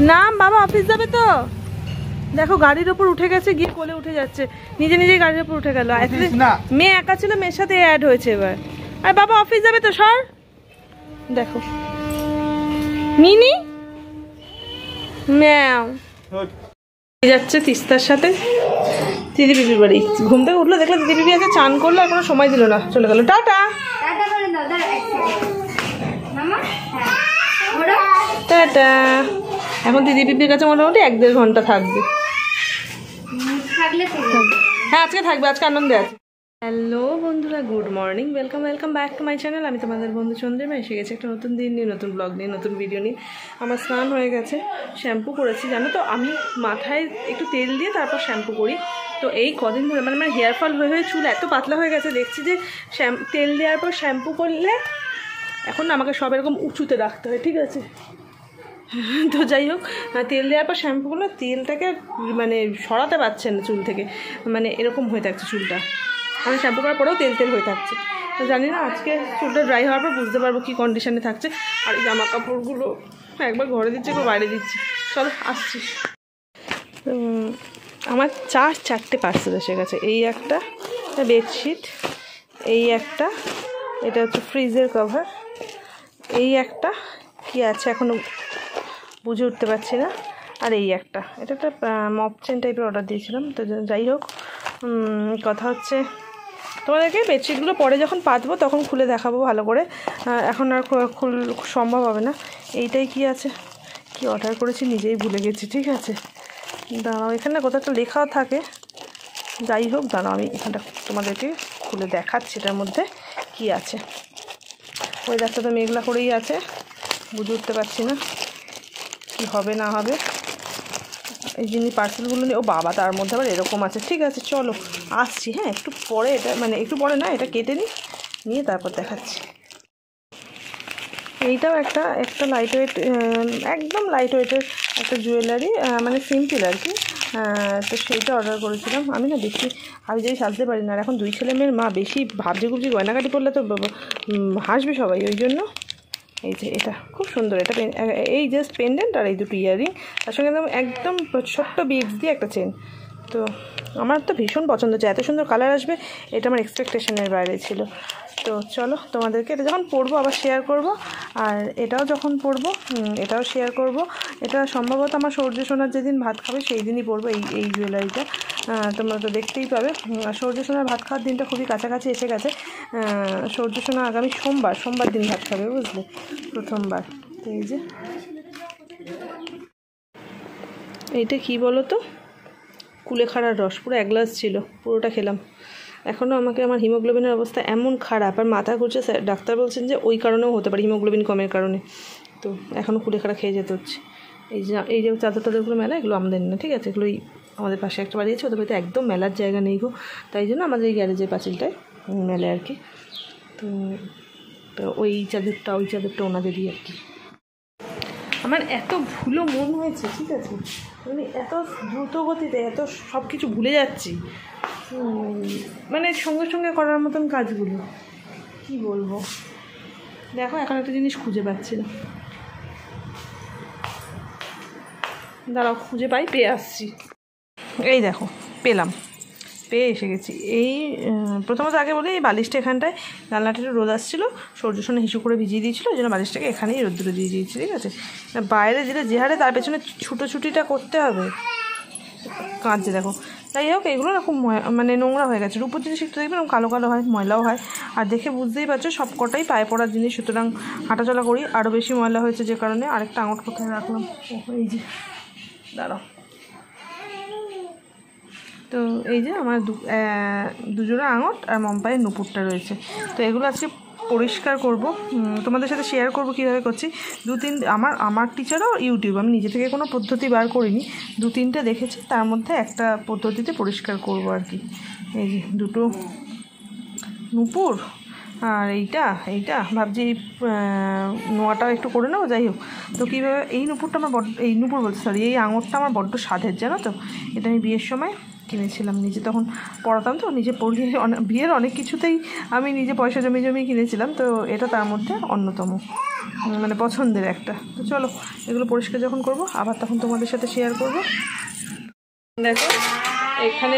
না বাবা অফিস যাবে তো। দেখো গাড়ির ওপর উঠে গেছে, গিয়ে কোলে উঠে যাচ্ছে, নিজে নিজেই গাড়ির ওপর উঠে গেল। মেয়ে একা ছিল, মেয়ের সাথে অ্যাড হয়েছে এবার। আর বাবা অফিস যাবে তো, সর। দেখো মিনি ম্যাও যাচ্ছে তিস্তার সাথে দিদি পিপির বাড়ি। ঘুম থেকে উঠলো, দেখলো দিদি পিপি আছে, চান করলো, আর কোনো সময় দিল না, চলে গেল। Tata tata. এখন দিদি পিপির কাছে মোটামুটি 1-1.5 ঘন্টা থাকবে। হ্যাঁ আজকে থাকবে, আজকে আনন্দে আছে। হ্যালো বন্ধুরা, good morning, welcome back to my channel. আমি তোমাদের বন্ধু চন্দ্রিমা এসে গেছি একটা নতুন দিন নিয়ে, নতুন ব্লগ নিয়ে, নতুন ভিডিও নিয়ে। আমার স্নান হয়ে গেছে, শ্যাম্পু করেছি। জানো তো আমি মাথায় একটু তেল দিয়ে তারপর শ্যাম্পু করি। তো এই কদিন ধরে মানে আমার হেয়ার ফল হয়ে চুল এত পাতলা হয়ে গেছে, দেখছি যে তেল দেওয়ার পর শ্যাম্পু করলে এখন না আমাকে সব এরকম উঁচুতে রাখতে হয়, ঠিক আছে। তো যাই হোক, তেল দেওয়ার পর শ্যাম্পু করলে তেলটাকে মানে সরাতে পারছে না চুল থেকে, মানে এরকম হয়ে থাকছে চুলটা। আমি শ্যাম্পু করার পরেও তেল তেল হয়ে থাকছে। তো জানি না আজকে চুলটা ড্রাই হওয়ার পর বুঝতে পারবো কী কন্ডিশনে থাকছে। আর এই জামা কাপড়গুলো একবার ঘরে দিচ্ছি, একবার বাইরে দিচ্ছি। চলো আসছি। আমার 4-4টে পার্সেল এসে গেছে। এই একটা বেডশিট, এই একটা, এটা হচ্ছে ফ্রিজের কভার, এই একটা কি আছে এখনও বুঝে উঠতে পারছি না, আর এই একটা, এটা একটা মপ চেন টাইপের অর্ডার দিয়েছিলাম। তো যাই হোক, কথা হচ্ছে তোমাদেরকে বেডশিটগুলো পরে যখন পাতবো তখন খুলে দেখাবো ভালো করে, এখন আর সম্ভব হবে না। এইটাই কি আছে, কি অর্ডার করেছি নিজেই ভুলে গেছি, ঠিক আছে। দাঁড়াও, এখানে কোথাও একটা লেখাও থাকে। যাই হোক দাঁড়াও, আমি এখানটা তোমাদেরকে খুলে দেখাচ্ছি এটার মধ্যে কি আছে। ওই দেখতে তো মেঘলা করেই আছে, বুঝে উঠতে পারছি না কি হবে না হবে। এই জিনিস পার্সেলগুলো নিয়ে, ও বাবা তার মধ্যে আবার এরকম আছে। ঠিক আছে চলো আসছি, হ্যাঁ একটু পরে, এটা মানে একটু পরে না, এটা কেটে নিয়ে তারপর দেখাচ্ছি। এইটাও একটা লাইট ওয়েট, একদম লাইট ওয়েটের একটা জুয়েলারি, মানে সিম্পল আর কি। তো সেইটা অর্ডার করেছিলাম। আমি না বেশি হাবিজাবি সাজতে পারি না, আর এখন 2 ছেলে মেয়ের মা, বেশি ভাবজি গুবজি গয়নাকাটি করলে তো হাসবে সবাই, ওই জন্য এই যে এটা খুব সুন্দর। এটা এই জাস্ট পেন্ডেন্ট আর এই দুটো ইয়াররিং, তার সঙ্গে একদম ছোট্ট বিডস দিয়ে একটা চেন। তো আমার তো ভীষণ পছন্দ হচ্ছে, এত সুন্দর কালার আসবে এটা আমার এক্সপেকটেশনের বাইরে ছিল। তো চলো তোমাদেরকে এটা যখন পরবো আবার শেয়ার করব, আর এটাও যখন পরবো এটাও শেয়ার করব। এটা সম্ভবত আমার সূর্য সোনার যেদিন ভাত খাবে সেই দিনই পরবো এই জুয়েলারিটা। তোমরা তো দেখতেই পাবে। সূর্য সোনার ভাত খাওয়ার দিনটা খুবই কাছাকাছি এসে গেছে। সূর্য সোনা আগামী সোমবার দিন ভাত খাবে, বুঝলে, প্রথমবার। তো এই যে এইটা কি বলো তো, কুলেখাড়ার রস, পুরো 1 গ্লাস ছিল, পুরোটা খেলাম। এখনও আমাকে আমার হিমোগ্লোবিনের অবস্থা এমন খারাপ, আর মাথা ঘুরছে, ডাক্তার বলছেন যে ওই কারণেও হতে পারে, হিমোগ্লোবিন কমের কারণে। তো এখনও কুলেখাড়া খেয়ে যেতে হচ্ছে। এই যে চাদর টাদরগুলো মেলা, এগুলো আমাদের না, ঠিক আছে। এগুলোই আমাদের পাশে একটা বাড়ি আছে, ওদের বাড়িতে একদম মেলার জায়গা নেই গো, তাই জন্য আমাদের এই গ্যারেজের পাঁচিলটায় মেলে আর কি। তো ওই চাদরটা ওনাদেরই আর কি। আমার এত ভুলো মন হয়েছে, ঠিক আছে, মানে এত দ্রুত গতিতে এত সব কিছু ভুলে যাচ্ছি, মানে সঙ্গে সঙ্গে করার মতন কাজগুলো কি বলবো। দেখো এখন একটা জিনিস খুঁজে পাচ্ছি না, দাঁড়াও খুঁজে পাই, পেয়ে আসছি। এই দেখো পেয়ে এসে গেছি। এই প্রথমত আগে বলি, এই বালিশটা এখানটায় জানলাটা একটু রোদ আসছিলো, সূর্য সোনা হিসু করে ভিজিয়ে দিয়েছিলো, ওই জন্য বালিশটাকে এখানেই রোদ্দুরে দিয়ে দিয়েছি, ঠিক আছে। বাইরে যে হারে তার পেছনে ছুটোছুটিটা করতে হবে, কাঁদছে দেখো। যাই হোক, এগুলো না খুব মানে নোংরা হয়ে গেছে। রূপোর জিনিস একটু দেখবেন কালো কালো হয়, ময়লাও হয়, আর দেখে বুঝতেই পারছো সব কটাই পায়ে পড়ার জিনিস, সুতরাং হাঁটাচলা করি, আরও বেশি ময়লা হয়েছে যে কারণে। আরেকটা আঙট কোথায় রাখলাম, এই যে দাঁড়াও। তো এই যে আমার দুজোড়া আঙট আর মম্পায়ের নুপুরটা রয়েছে। তো এগুলো আজকে পরিষ্কার করব, তোমাদের সাথে শেয়ার করব কীভাবে করছি। আমার টিচারও ইউটিউব, আমি নিজে থেকে কোনো পদ্ধতি বার করিনি, 2-3টে দেখেছি, তার মধ্যে একটা পদ্ধতিতে পরিষ্কার করব আর কি। এই যে দুটো নুপুর, আর এইটা ভাবছি নোয়াটাও একটু করে নেবো। যাই হোক, তো কীভাবে এই নুপুরটা আমার এই আঙুরটা আমার বড্ড স্বাদের, জানো তো। এটা আমি বিয়ের সময় কিনেছিলাম, নিজে তখন পড়াতাম, তো নিজে পড়িয়ে বিয়ের অনেক কিছুতেই আমি নিজে পয়সা জমিয়ে কিনেছিলাম, তো এটা তার মধ্যে অন্যতম। মানে পছন্দের একটা। তো চলো এগুলো পরিষ্কার যখন করব আবার তখন তোমাদের সাথে শেয়ার করব। দেখো এখানে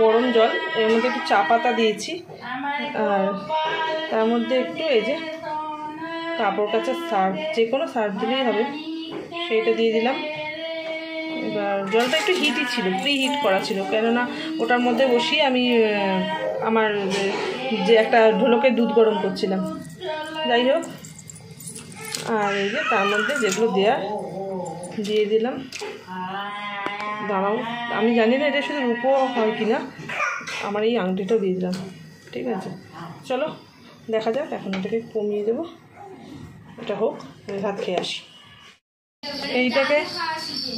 গরম জল, এর মধ্যে একটু চা পাতা দিয়েছি, আর তার মধ্যে একটু এই যে কাপড় কাচার সার্ফ, যে কোনো সার্ফ দিলেই হবে, সেইটা দিয়ে দিলাম। এবার জলটা একটু হিটই ছিল, প্রি হিট করা ছিল, কেননা ওটার মধ্যে বসিয়ে আমি আমার যে একটা ঢোলকের দুধ গরম করছিলাম। যাই হোক, আর এই যে তার মধ্যে যেগুলো দেওয়া দিয়ে দিলাম। দাঁড়াও, আমি জানি না এটা শুধু রূপো হয় কি না, আমার এই আংটিটাও দিয়ে দিলাম। ঠিক আছে, চলো দেখা যাক। এখন এটাকে কমিয়ে দেবো, এটা হোক, আমি ভাত খেয়ে আসি।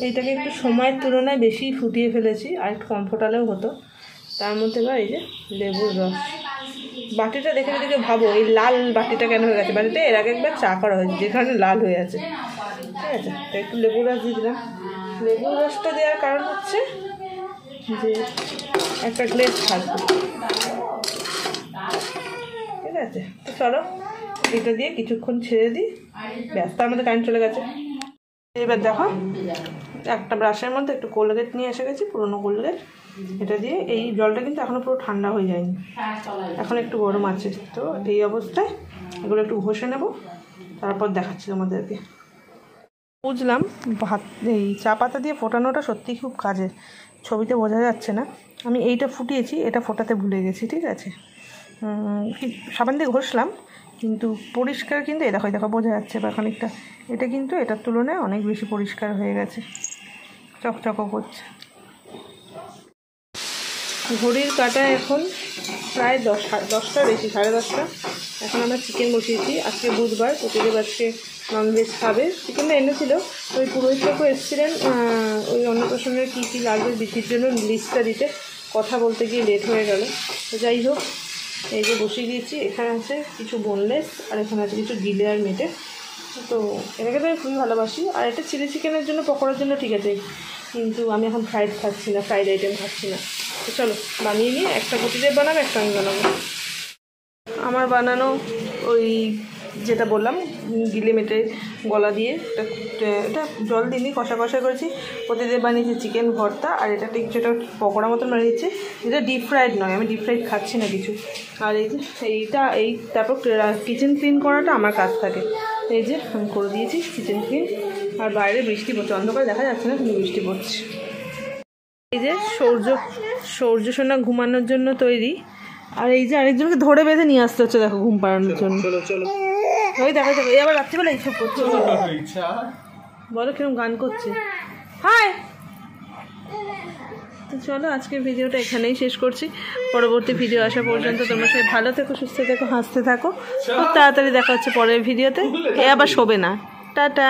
এইটাকে একটু সময়ের তুলনায় বেশি ফুটিয়ে ফেলেছি, আর একটু কম ফোটালেও হতো। তার মধ্যে এবার এই যে লেবুর রস, বাটিটা দেখে দেখে ভাবো এই লাল বাটিটা কেন হয়ে গেছে। বাটিটা এর আগে একবার চা করা হয়েছে, যেখানে লাল হয়ে আছে। ঠিক আছে, তো একটু লেবুর রস দিয়ে দিলাম। লেবুর রসটা দেওয়ার কারণ হচ্ছে যে একটা গ্লেজ থাকবে। ঠিক আছে, তো চলো এটা দিয়ে কিছুক্ষণ ছেড়ে দিই, ব্যাস। তার মধ্যে কারেন্ট চলে গেছে। এবার দেখো একটা ব্রাশের মধ্যে একটু কোলগেট নিয়ে এসে গেছি, পুরোনো কোলগেট। এটা দিয়ে, এই জলটা কিন্তু এখনও পুরো ঠান্ডা হয়ে যায়নি, এখন একটু গরম আছে। তো এই অবস্থায় এগুলো একটু ঘষে নেব, তারপর দেখাচ্ছি তোমাদেরকে। বুঝলাম ভাত এই চা পাতা দিয়ে ফোটানোটা সত্যিই খুব কাজের, ছবিতে বোঝা যাচ্ছে না। আমি এইটা ফুটিয়েছি, এটা ফোটাতে ভুলে গেছি। ঠিক আছে, সাবান দিয়ে ঘষলাম, কিন্তু পরিষ্কার কিন্তু এই দেখো বোঝা যাচ্ছে বা খানিকটা। এটা কিন্তু এটার তুলনায় অনেক বেশি পরিষ্কার হয়ে গেছে, চকচকও করছে। ঘড়ির কাঁটা এখন প্রায় 10টা বেশি, 10:30। এখন আমরা চিকেন বসিয়েছি। আজকে বুধবার, প্রতিদিন আজকে ননভেজ খাবে। চিকেনটা এনেছিল, ওই পুরোহিত কাকু এসেছিলেন ওই অন্নপ্রাশনের কী কী লাগবে বিচির জন্য লিস্টটা দিতে, কথা বলতে গিয়ে লেট হয়ে গেল। তো যাই হোক, এই যে বসিয়ে দিয়েছি। এখানে আছে কিছু বোনলেস, আর এখানে আছে কিছু গিলে আর মেটে। তো এটাকে তো আমি খুবই ভালোবাসি। আর এটা চিলি চিকেনের জন্য, পকোড়ার জন্য ঠিক আছে, কিন্তু আমি এখন ফ্রাইড খাচ্ছি না, ফ্রাইড আইটেম খাচ্ছি না। তো চলো বানিয়ে নিয়ে, একটা প্রতিদেব বানাবো, একটা আমি বানাবো। আমার বানানো ওই যেটা বললাম গিলে মেটে গলা দিয়ে, এটা জল দিইনি, কষা কষা করেছি। প্রতিদেব বানিয়েছি চিকেন ভর্তা, আর এটা ঠিক যেটা পকোড়া মতন বানিয়েছে, এটা ডিপ ফ্রাইড নয়, আমি ডিপ ফ্রাইড খাচ্ছি না কিছু। আর এই যে তারপর কিচেন ক্লিন করাটা আমার কাজ থাকে। এই যে আমি করে দিয়েছি কিচেন ক্লিন। আর বাইরে বৃষ্টি পড়ছে, অন্ধকারে দেখা যাচ্ছে না, কিন্তু বৃষ্টি পড়ছে। এই যে সূর্য সোনা ঘুমানোর জন্য তৈরি। আর এই যে আরেকজনকে ধরে বেঁধে নিয়ে আসতে হচ্ছে, দেখো ঘুম পাড়ানোর জন্য। ওই দেখা যাবে, এই আবার রাত্রিবেলা এইসব করছে। বলো কিরকম গান করছে। হাই, তো চলো আজকের ভিডিওটা এখানেই শেষ করছি। পরবর্তী ভিডিও আসা পর্যন্ত তোমরা সবাই ভালো থেকো, সুস্থ থেকো, হাসতে থাকো। খুব তাড়াতাড়ি দেখা হচ্ছে পরের ভিডিওতে। এ আবার শোবে না। টাটা।